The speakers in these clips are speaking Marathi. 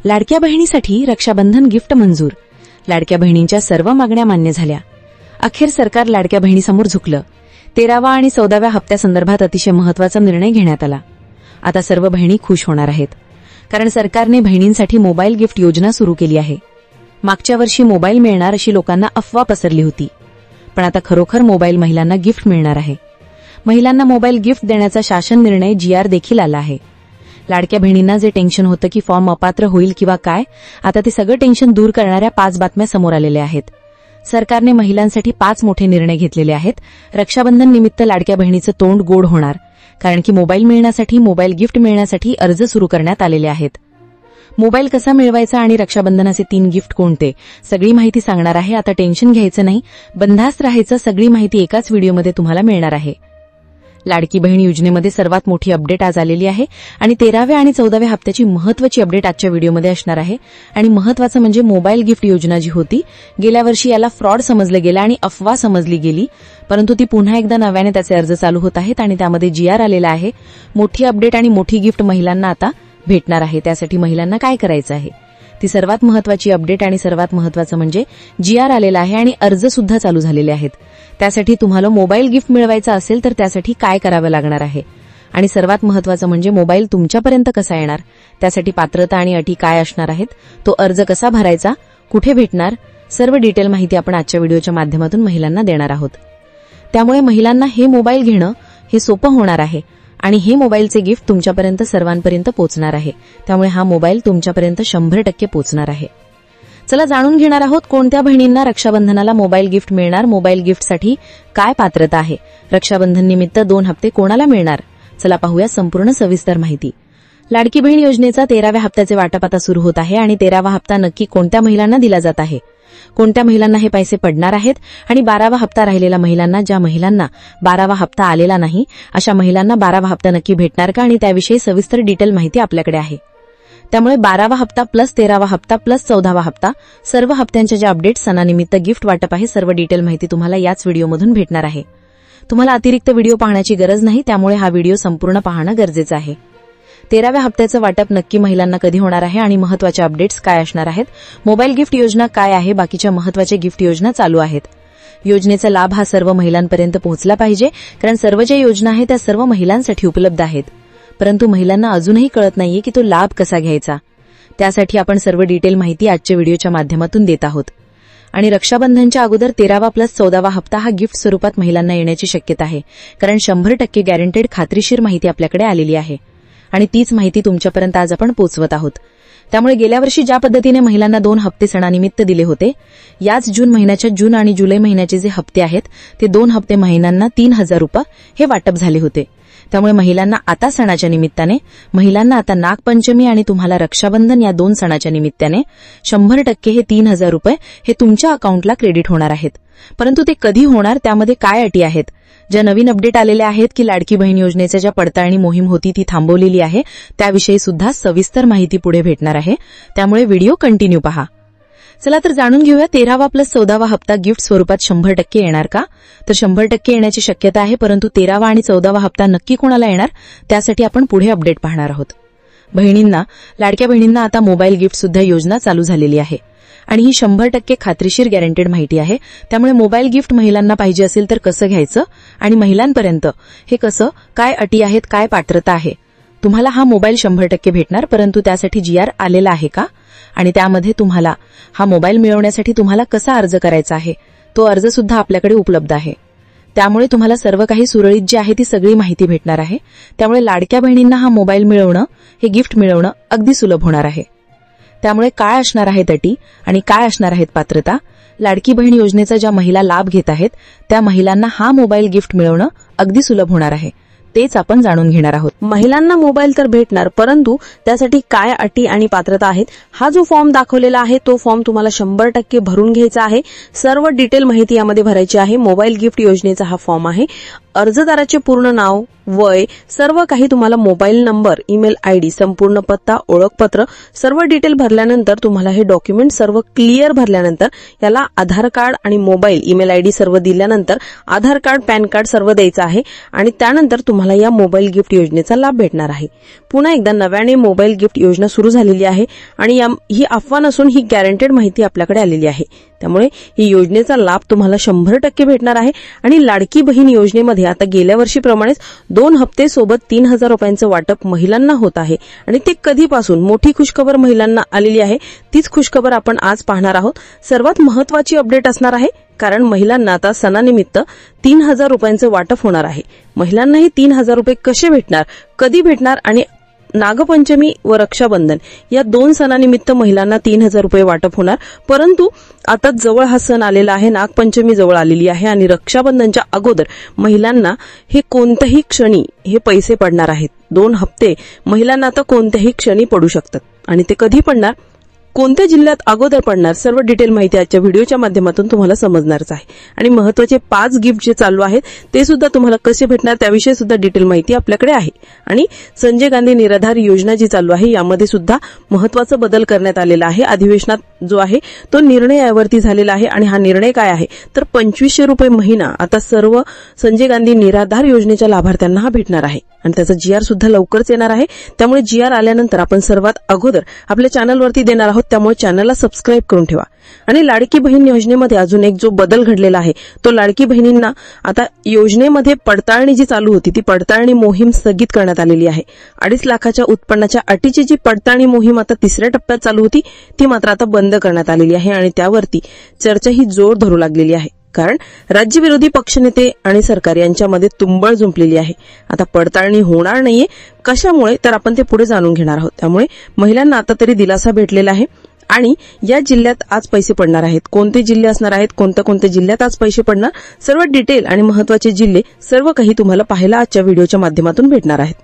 लाडक्या बहिणीसाठी रक्षाबंधन गिफ्ट मंजूर. लाडक्या बहिणींच्या सर्व मागण्या मान्य झाल्या. अखेर सरकार लाडक्या बहिणीसमोर झुकलं. 13वा आणि 14व्या हप्त्यासंदर्भात अतिशय महत्त्वाचा निर्णय घेण्यात आला. आता सर्व बहिणी खुश होणार आहेत, कारण सरकारने बहिणींसाठी मोबाईल गिफ्ट योजना सुरू केली आहे. मागच्या वर्षी मोबाईल मिळणार अशी लोकांना अफवा पसरली होती, पण आता खरोखर मोबाईल महिलांना गिफ्ट मिळणार आहे. महिलांना मोबाईल गिफ्ट देण्याचा शासन निर्णय GR देखील आला आहे. लाडक्या बहिणींना जे टेन्शन होतं की फॉर्म अपात्र होईल किंवा काय, आता ते सगळं टेन्शन दूर करणाऱ्या 5 बातम्या समोर आलेल्या आहेत. सरकारने महिलांसाठी 5 मोठे निर्णय घेतलेले आहेत. रक्षाबंधन निमित्त लाडक्या बहिणीचं तोंड गोड होणार, कारण की मोबाईल मिळण्यासाठी, मोबाईल गिफ्ट मिळण्यासाठी अर्ज सुरू करण्यात आलेले आहेत. मोबाईल कसा मिळवायचा आणि रक्षाबंधनाचे 3 गिफ्ट कोणते, सगळी माहिती सांगणार आहे. आता टेन्शन घ्यायचं नाही, बंधास्त राहायचं. सगळी माहिती एकाच व्हिडिओमध्ये तुम्हाला मिळणार आहे. लाडकी बहीण योजनेमध्ये सर्वात मोठी अपडेट आज आलेली आहे आणि 13व्या आणि 14व्या हप्त्याची महत्त्वाची अपडेट आजच्या व्हिडिओमध्ये असणार आहे. आणि महत्त्वाचं म्हणजे मोबाईल गिफ्ट योजना जी होती, गेल्या वर्षी याला फ्रॉड समजलं गेलं आणि अफवा समजली गेली, परंतु ती पुन्हा एकदा नव्याने त्याचे अर्ज चालू होत आहेत आणि त्यामध्ये GR आलेला आहे. मोठी अपडेट आणि मोठी गिफ्ट महिलांना आता भेटणार आहे. त्यासाठी महिलांना काय करायचं आहे, ती सर्वात महत्त्वाची अपडेट आणि सर्वात महत्त्वाचं म्हणजे GR आलेला आहे आणि अर्ज सुद्धा चालू झालेले आहेत. त्यासाठी तुम्हाला मोबाईल गिफ्ट मिळवायचा असेल तर त्यासाठी काय करावं लागणार आहे आणि सर्वात महत्त्वाचं म्हणजे मोबाईल तुमच्यापर्यंत कसा येणार, त्यासाठी पात्रता आणि अटी काय असणार आहेत, तो अर्ज कसा भरायचा, कुठे भेटणार, सर्व डिटेल माहिती आपण आजच्या व्हिडिओच्या माध्यमातून महिलांना देणार आहोत. त्यामुळे महिलांना हे मोबाईल घेणं हे सोपं होणार आहे आणि हे मोबाईलचे गिफ्ट तुमच्यापर्यंत सर्वांपर्यंत पोहोचणार आहे. त्यामुळे हा मोबाईल तुमच्यापर्यंत 100% पोहोचणार आहे. चला जाणून घेणार आहोत कोणत्या बहिणींना रक्षाबंधनाला मोबाईल गिफ्ट मिळणार, मोबाईल गिफ्टसाठी काय पात्रता आहे, रक्षाबंधन निमित्त 2 हप्ते कोणाला मिळणार. चला पाहूया संपूर्ण सविस्तर माहिती. लाडकी बहीण योजनेचा 13व्या हप्त्याचे वाटप आता सुरू होत आहे आणि 13वा हप्ता नक्की कोणत्या महिलांना दिला जात आहे, कोणत्या महिलांना हे पैसे पडणार आहेत आणि 12वा हप्ता राहिलेल्या महिलांना, ज्या महिलांना 12वा हप्ता आलेला नाही अशा महिलांना 12वा हप्ता नक्की भेटणार का आणि त्याविषयी सविस्तर डिटेल माहिती आपल्याकडे आहे. त्यामुळे 12वा हप्ता प्लस 13वा हप्ता प्लस 14वा हप्ता सर्व हप्त्यांच्या ज्या अपडेट, सणानिमित्त गिफ्ट वाटप आहे, सर्व डिटेल माहिती तुम्हाला याच व्हिडिओमधून भेटणार आहे. तुम्हाला अतिरिक्त व्हिडिओ पाहण्याची गरज नाही, त्यामुळे हा व्हिडिओ संपूर्ण पाहणं गरजेचं आहे. 13व्या हप्त्याचं वाटप नक्की महिलांना कधी होणार आहे आणि महत्त्वाच्या अपडेट्स काय असणार आहेत, मोबाईल गिफ्ट योजना काय आहे, बाकीच्या महत्त्वाच्या गिफ्ट योजना चालू आहेत. योजनेचा लाभ हा सर्व महिलांपर्यंत पोहोचला पाहिजे, कारण सर्व ज्या योजना आहेत त्या सर्व महिलांसाठी उपलब्ध आहेत, परंतु महिलांना अजूनही कळत नाहीये की तो लाभ कसा घ्यायचा. त्यासाठी आपण सर्व डिटेल माहिती आजच्या व्हिडिओच्या माध्यमातून देत आहोत. आणि रक्षाबंधनच्या अगोदर 13वा प्लस 14वा हप्ता हा गिफ्ट स्वरूपात महिलांना येण्याची शक्यता आहे, कारण 100% गॅरंटेड खात्रीशीर माहिती आपल्याकडे आलेली आहे आणि तीच माहिती तुमच्यापर्यंत आज आपण पोहोचवत आहोत. त्यामुळे गेल्या वर्षी ज्या पद्धतीने महिलांना 2 हप्ते सणानिमित्त दिले होते, याच जून महिन्याच्या जून आणि जुलै महिन्याचे जे हप्ते आहेत ते 2 हप्ते महिलांना 3000 रुपये हे वाटप झाले होते. त्यामुळे महिलांना आता सणाच्या निमित्ताने, महिलांना आता नागपंचमी आणि तुम्हाला रक्षाबंधन या 2 सणाच्या निमित्ताने 100% हे 3000 रुपये हे तुमच्या अकाउंटला क्रेडिट होणार आहेत. परंतु ते कधी होणार, त्यामध्ये काय अटी आहेत, ज्या नवीन अपडेट आलेल्या आहेत की लाडकी बहीण योजनेच्या ज्या पडताळणी मोहीम होती ती थांबवलेली आहे, त्याविषयी सुद्धा सविस्तर माहिती पुढे भेटणार आहे. त्यामुळे व्हिडिओ कंटिन्यू पहा. चला तर जाणून घेऊया 13वा प्लस 14वा हप्ता गिफ्ट स्वरूपात 100% येणार का, तर 100% येण्याची शक्यता आहे, परंतु 13वा आणि 14वा हप्ता नक्की कोणाला येणार त्यासाठी आपण पुढे अपडेट पाहणार आहोत. बहिणींना, लाडक्या बहिणींना आता मोबाईल गिफ्ट सुद्धा योजना चालू झालेली आहे आणि ही 100% खात्रीशीर गॅरंटेड माहिती आहे. त्यामुळे मोबाईल गिफ्ट महिलांना पाहिजे असेल तर कसं घ्यायचं आणि महिलांपर्यंत हे कसं, काय अटी आहेत, काय पात्रता आहे. तुम्हाला हा मोबाईल 100% भेटणार, परंतु त्यासाठी GR आलेला आहे का आणि त्यामध्ये तुम्हाला हा मोबाईल मिळवण्यासाठी तुम्हाला कसा अर्ज करायचा आहे, तो अर्ज सुद्धा आपल्याकडे उपलब्ध आहे. त्यामुळे तुम्हाला सर्व काही सुरळीत जी आहे ती सगळी माहिती भेटणार आहे. त्यामुळे लाडक्या बहिणींना हा मोबाईल मिळवणं, हे गिफ्ट मिळवणं अगदी सुलभ होणार आहे. त्यामुळे काय असणार आहेत अटी आणि काय असणार आहेत पात्रता, लाडकी बहीण योजनेचा ज्या महिला लाभ घेत आहेत त्या महिलांना हा मोबाईल गिफ्ट मिळवणं अगदी सुलभ होणार आहे, तेच आपण जाणून घेणार आहोत. महिलांना मोबाईल तर भेटणार, परंतु त्यासाठी काय अटी आणि पात्रता आहेत, हा जो फॉर्म दाखवलेला आहे तो फॉर्म तुम्हाला 100% भरून घ्यायचा आहे. सर्व डिटेल माहिती यामध्ये भरायची आहे. मोबाईल गिफ्ट योजनेचा हा फॉर्म आहे. अर्जदाराचे पूर्ण नाव, वय, सर्व काही तुम्हाला, मोबाईल नंबर, ईमेल ID, संपूर्ण पत्ता, ओळखपत्र, सर्व डिटेल भरल्यानंतर तुम्हाला हे डॉक्युमेंट सर्व क्लिअर भरल्यानंतर याला आधार कार्ड आणि मोबाईल, ईमेल ID सर्व दिल्यानंतर आधार कार्ड, पॅन कार्ड सर्व द्यायचं आहे आणि त्यानंतर तुम्हाला तुम्हाला या मोबाईल गिफ्ट योजनेचा लाभ भेटणार आहे. पुन्हा एकदा नव्याने मोबाईल गिफ्ट योजना सुरू झालेली आहे आणि ही अफवा नसून ही गॅरंटेड माहिती आपल्याकडे आलेली आहे. त्यामुळे ही योजनेचा लाभ तुम्हाला 100% भेटणार आहे. आणि लाडकी बहीण योजनेमध्ये आता गेल्या वर्षीप्रमाणेच 2 हप्ते सोबत 3,000 रुपयांचं वाटप महिलांना होत आहे. आणि ते कधीपासून, मोठी खुशखबर महिलांना आलेली आहे. तीच खुशखबर आपण आज पाहणार आहोत. सर्वात महत्वाची अपडेट असणार आहे, कारण महिलांना आता सणानिमित्त 3,000 रुपयांचं वाटप होणार आहे. महिलांनाही 3,000 रुपये कसे भेटणार, कधी भेटणार आणि नागपंचमी व रक्षाबंधन या 2 सणानिमित्त महिलांना 3,000 रुपये वाटप होणार. परंतु आता जवळ हा सण आलेला आहे, नागपंचमी जवळ आलेली आहे आणि रक्षाबंधनच्या अगोदर महिलांना हे कोणत्याही क्षणी हे पैसे पडणार आहेत. 2 हप्ते महिलांना आता कोणत्याही क्षणी पडू शकतात. आणि ते कधी पडणार, कोणत्या जिल्ह्यात अगोदर पडणार, सर्व डिटेल माहिती आजच्या व्हिडिओच्या माध्यमातून तुम्हाला समजणारच आहे. आणि महत्त्वाचे 5 गिफ्ट जे चालू आहेत ते सुद्धा तुम्हाला कसे भेटणार त्याविषयी सुद्धा डिटेल माहिती आपल्याकडे आहे. आणि संजय गांधी निराधार योजना जी चालू आहे यामध्ये सुद्धा महत्त्वाचा बदल करण्यात आलेला आहे. अधिवेशनात जो आहे तो निर्णय यावरती झालेला आहे. आणि हा निर्णय काय आहे तर 2,500 रुपये महिना आता सर्व संजय गांधी निराधार योजनेच्या लाभार्थ्यांना हा भेटणार आहे. आणि त्याचा GR सुद्धा लवकरच येणार आहे. त्यामुळे GR आल्यानंतर आपण सर्वात अगोदर आपल्या चॅनलवरती देणार आहोत. त्यामुळे चॅनलला सबस्क्राईब करून ठेवा. आणि लाडकी बहीण योजनेमध्ये अजून एक जो बदल घडलेला आहे तो लाडकी बहिणींना आता योजनेमध्ये पडताळणी जी चालू होती ती पडताळणी मोहीम स्थगित करण्यात आलेली आहे. 2.5 लाखाच्या उत्पन्नाच्या अटीची जी पडताळणी मोहीम आता 3ऱ्या टप्प्यात चालू होती ती मात्र आता बंद करण्यात आलेली आहे. आणि त्यावरती चर्चा ही जोर धरू लागलेली आहे, कारण राज्य विरोधी पक्षनेते आणि सरकार यांच्यामध्ये तुंबळ जुंपलेली आहे. आता पडताळणी होणार नाहीये. कशामुळे तर आपण ते पुढे जाणून घेणार आहोत. त्यामुळे महिलांना आता तरी दिलासा भेटलेला आहे. आणि या जिल्ह्यात आज पैसे पडणार आहेत, कोणते जिल्हे असणार आहेत, कोणत्या जिल्ह्यात आज पैसे पडणार, सर्व डिटेल आणि महत्वाचे जिल्हे सर्व काही तुम्हाला पाहायला आजच्या व्हिडिओच्या माध्यमातून भेटणार आहेत.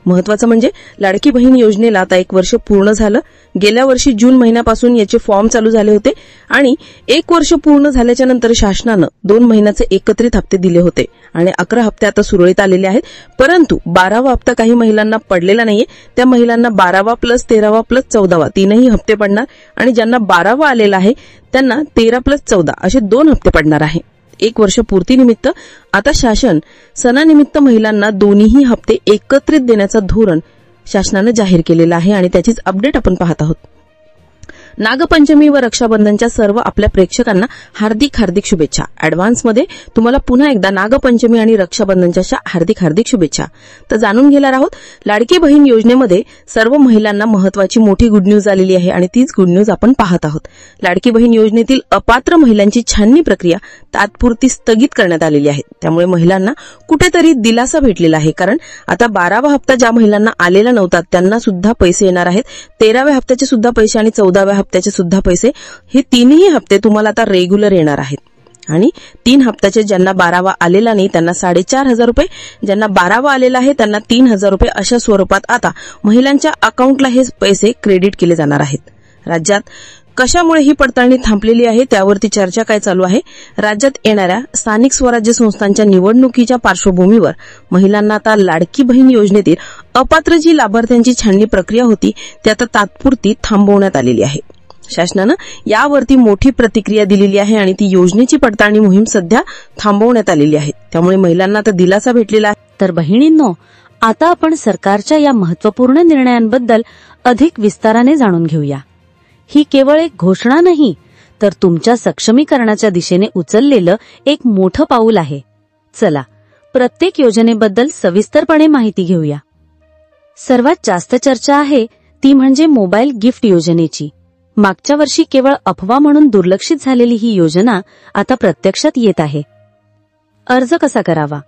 महत्वाचं म्हणजे लाडकी बहीण योजनेला आता 1 वर्ष पूर्ण झालं. गेल्या वर्षी जून महिन्यापासून याचे फॉर्म चालू झाले होते आणि 1 वर्ष पूर्ण झाल्याच्या नंतर शासनानं 2 महिन्याचे एकत्रित हप्ते दिले होते आणि 11 हप्ते आता सुरळीत आलेले आहेत. परंतु 12वा हप्ता काही महिलांना पडलेला नाहीये. त्या महिलांना 12वा प्लस 13वा प्लस 14वा 3ही हप्ते पडणार. आणि ज्यांना 12वा आलेला आहे त्यांना 13 प्लस 14 असे 2 हप्ते पडणार आहे. 1 वर्ष पूर्तीनिमित्त आता शासन सणानिमित्त महिलांना दोन्ही हप्ते एकत्रित देण्याचा धोरण शासनानं जाहीर केलेलं आहे. आणि त्याचीच अपडेट आपण पाहत आहोत. नागपंचमी व रक्षाबंधनच्या सर्व आपल्या प्रेक्षकांना हार्दिक शुभेच्छा. ऍडव्हान्समध्ये तुम्हाला पुन्हा एकदा नागपंचमी आणि रक्षाबंधनच्या हार्दिक शुभेच्छा. तर जाणून घेणार आहोत लाडकी बहीण योजनेमध्ये सर्व महिलांना महत्वाची मोठी गुड न्यूज आलेली आहे आणि तीच गुड न्यूज आपण पाहत आहोत. लाडकी बहीण योजनेतील अपात्र महिलांची छाननी प्रक्रिया तात्पुरती स्थगित करण्यात आलेली आहे. त्यामुळे महिलांना कुठेतरी दिलासा भेटलेला आहे, कारण आता 12वा हप्ता ज्या महिलांना आलेला नव्हता त्यांना सुद्धा पैसे येणार आहेत. 13व्या हप्त्याचे सुद्धा पैसे आणि 14व्या हप्त्याचे सुद्धा पैसे, हे 3ही हप्ते तुम्हाला आता रेग्युलर येणार आहेत. आणि 3 हप्त्याचे ज्यांना 12वा आलेला नाही त्यांना 4,500 रुपये, ज्यांना 12वा आलेला आहे त्यांना 3,000 रुपये अशा स्वरूपात आता महिलांच्या अकाउंटला हे पैसे क्रेडिट केले जाणार आहेत. राज्यात कशामुळे ही पडताळणी थांबलेली आहे त्यावरती चर्चा काय चालू आहे. राज्यात येणाऱ्या स्थानिक स्वराज्य संस्थांच्या निवडणुकीच्या पार्श्वभूमीवर महिलांना आता लाडकी बहीण योजनेतील अपात्र जी लाभार्थ्यांची छाननी प्रक्रिया होती ती आता तात्पुरती थांबवण्यात आलेली आहे. शासनानं यावरती मोठी प्रतिक्रिया दिलेली आहे आणि ती योजनेची पडताळणी मोहीम सध्या थांबवण्यात आलेली आहे. त्यामुळे महिलांना आता दिलासा भेटलेला आहे. तर बहिणींनो, आता आपण सरकारच्या या महत्त्वपूर्ण निर्णयांबद्दल अधिक विस्ताराने जाणून घेऊया. ही केवळ एक घोषणा नाही, तर तुमच्या सक्षमीकरणाच्या दिशेने उचललेलं एक मोठं पाऊल आहे. चला, प्रत्येक योजनेबद्दल सविस्तरपणे माहिती घेऊया. सर्वात जास्त चर्चा आहे ती म्हणजे मोबाईल गिफ्ट योजनेची. मागच्या वर्षी केवळ अफवा म्हणून दुर्लक्षित झालेली ही योजना आता प्रत्यक्षात येत आहे. अर्ज कसा करावा?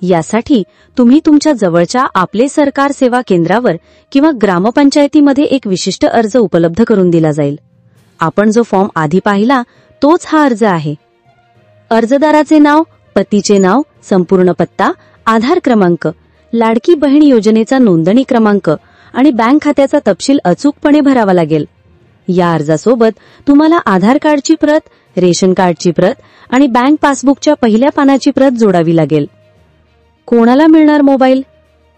यासाठी तुम्ही तुमच्या जवळच्या आपले सरकार सेवा केंद्रावर किंवा ग्रामपंचायतीमध्ये एक विशिष्ट अर्ज उपलब्ध करून दिला जाईल. आपण जो फॉर्म आधी पाहिला तोच हा अर्ज आहे. अर्जदाराचे नाव, पतीचे नाव, संपूर्ण पत्ता, आधार क्रमांक, लाडकी बहीण योजनेचा नोंदणी क्रमांक आणि बँक खात्याचा तपशील अचूकपणे भरावा लागेल. या अर्जासोबत तुम्हाला आधार कार्डची प्रत, रेशन कार्डची प्रत आणि बँक पासबुकच्या पहिल्या पानाची प्रत जोडावी लागेल. कोणाला मिळणार मोबाईल?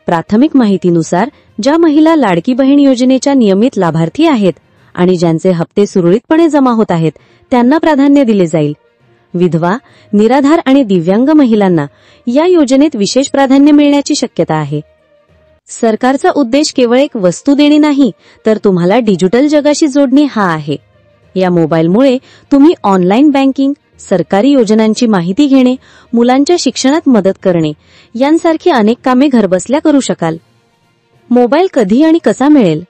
प्राथमिक माहितीनुसार ज्या महिला लाडकी बहीण योजनेच्या नियमित लाभार्थी आहेत आणि ज्यांचे हप्ते सुरळीतपणे जमा होत आहेत त्यांना प्राधान्य दिले जाईल. विधवा, निराधार आणि दिव्यांग महिलांना या योजनेत विशेष प्राधान्य मिळण्याची शक्यता आहे. सरकारचा उद्देश केवळ एक वस्तू देणे नाही, तर तुम्हाला डिजिटल जगाशी जोडणे हा आहे. या मोबाईलमुळे तुम्ही ऑनलाईन बँकिंग, सरकारी योजनांची माहिती घेणे, मुलांच्या शिक्षणात मदत करणे यांसारखी अनेक कामे घरबसल्या करू शकाल. मोबाईल कधी आणि कसा मिळेल?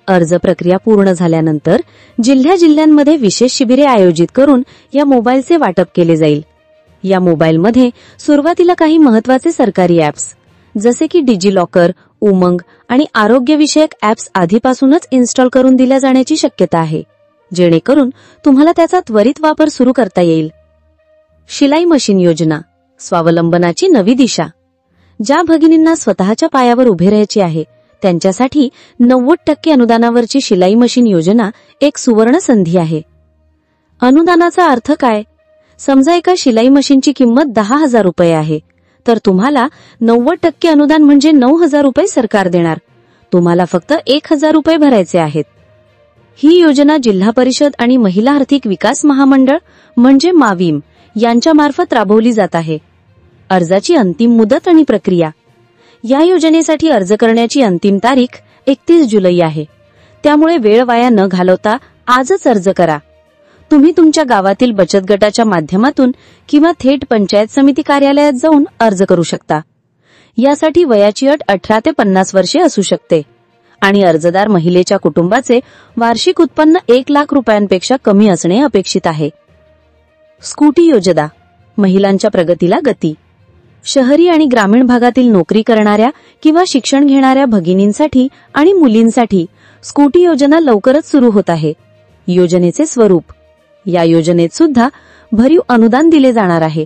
अर्ज प्रक्रिया पूर्ण झाल्यानंतर जिल्ह्यांमध्ये विशेष शिबिरे आयोजित करून या मोबाईलचे वाटप केले जाईल. या मोबाईलमध्ये सुरुवातीला काही महत्त्वाचे सरकारी ॲप्स जसे की डिजिलॉकर, उमंग आणि आरोग्यविषयक ॲप्स आधीपासूनच इन्स्टॉल करून दिल्या जाण्याची शक्यता आहे, जेणेकरून तुम्हाला त्याचा त्वरित वापर सुरू करता येईल. शिलाई मशीन योजना, स्वावलंबनाची नवी दिशा. ज्या भगिनींना स्वतःच्या पायावर उभे राहायचे आहे त्यांच्यासाठी 90% अनुदानावरची शिलाई मशीन योजना एक सुवर्ण संधी आहे. अनुदानाचा अर्थ काय? समजा एका शिलाई मशीनची किंमत 10,000 रुपये आहे, तर तुम्हाला 90% अनुदान म्हणजे 9,000 रुपये सरकार देणार. तुम्हाला फक्त 1,000 रुपये भरायचे आहेत. ही योजना जिल्हा परिषद आणि महिला आर्थिक विकास महामंडळ म्हणजे माविम यांच्या मार्फत राबवली जात आहे. अर्जाची अंतिम मुदत आणि प्रक्रिया. या योजनेसाठी अर्ज करण्याची अंतिम तारीख 31 जुलै आहे. त्यामुळे वेळ वाया न घालवता आजच अर्ज करा. तुम्ही तुमच्या गावातील बचत गटाच्या माध्यमातून किंवा थेट पंचायत समिती कार्यालयात जाऊन अर्ज करू शकता. यासाठी वयाची अट 18 ते 50 वर्षे असू शकते आणि अर्जदार महिलेच्या कुटुंबाचे वार्षिक उत्पन्न 1 लाख रुपयांपेक्षा कमी असणे अपेक्षित आहे. स्कूटी योजना, महिलांच्या प्रगतीला गती. शहरी आणि ग्रामीण भागातील नोकरी करणाऱ्या किंवा शिक्षण घेणाऱ्या भगिनींसाठी आणि मुलींसाठी स्कूटी योजना लवकरच सुरू होत आहे. योजनेचे स्वरूप. या योजनेत सुद्धा भरीव अनुदान दिले जाणार आहे.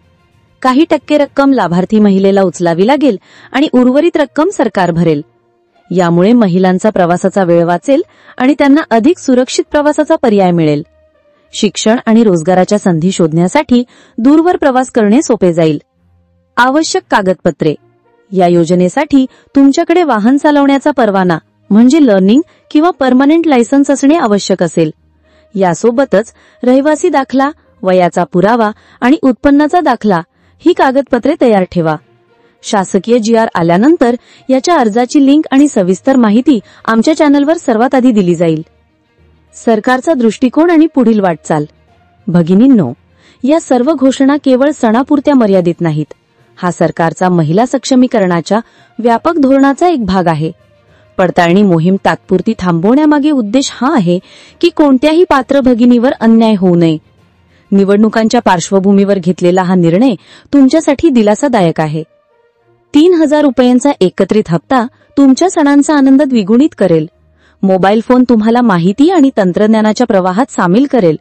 काही टक्के रक्कम लाभार्थी महिलेला उचलावी लागेल आणि उर्वरित रक्कम सरकार भरेल. यामुळे महिलांचा प्रवासाचा वेळ वाचेल आणि त्यांना अधिक सुरक्षित प्रवासाचा पर्याय मिळेल. शिक्षण आणि रोजगाराच्या संधी शोधण्यासाठी दूरवर प्रवास करणे सोपे जाईल. आवश्यक कागदपत्रे. या योजनेसाठी तुमच्याकडे वाहन चालवण्याचा परवाना म्हणजे लर्निंग किंवा परमनंट लायसन्स असणे आवश्यक असेल. यासोबतच रहिवासी दाखला, वयाचा पुरावा आणि उत्पन्नाचा दाखला ही कागदपत्रे तयार ठेवा. शासकीय GR आल्यानंतर याच्या अर्जाची लिंक आणि सविस्तर माहिती आमच्या चॅनलवर सर्वात आधी दिली जाईल. सरकारचा दृष्टिकोन आणि पुढील वाटचाल. भगिनींनो, या सर्व घोषणा केवळ सणापुरत्या मर्यादित नाहीत. हा सरकारचा महिला सक्षमीकरणाच्या व्यापक धोरणाचा एक भाग आहे. पडताळणी मोहीम तात्पुरती थांबवण्यामागे उद्देश हा आहे की कोणत्याही पात्र भगिनीवर अन्याय होऊ नये. निवडणुकांच्या पार्श्वभूमीवर घेतलेला हा निर्णय तुमच्यासाठी दिलासादायक आहे. 3,000 रुपयांचा एकत्रित हप्ता तुमच्या सणांचा आनंद द्विगुणित करेल. मोबाईल फोन तुम्हाला माहिती आणि तंत्रज्ञानाच्या प्रवाहात सामील करेल.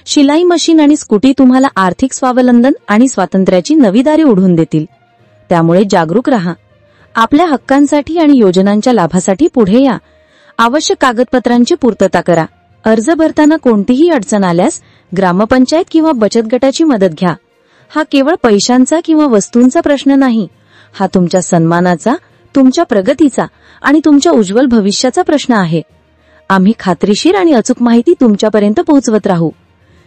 शिलाई मशीन आणि स्कूटी तुम्हाला आर्थिक स्वावलंबन आणि स्वातंत्र्याची नवी दारे उघडून देतील. त्यामुळे जागरूक रहा. आपल्या हक्कांसाठी आणि योजनांच्या लाभासाठी पुढे या. आवश्यक कागदपत्रांची पूर्तता करा. अर्ज भरताना कोणतीही अडचण आल्यास ग्रामपंचायत किंवा बचत गटाची मदत घ्या. हा केवळ पैशांचा किंवा वस्तूंचा प्रश्न नाही. हा तुमच्या सन्मानाचा, तुमच्या प्रगतीचा आणि तुमच्या उज्ज्वल भविष्याचा प्रश्न आहे. आम्ही खात्रीशीर आणि अचूक माहिती तुमच्यापर्यंत पोहोचवत राहू.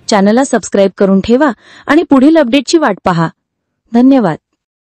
चॅनलला सबस्क्राईब करून ठेवा आणि पुढील अपडेटची वाट पहा. धन्यवाद.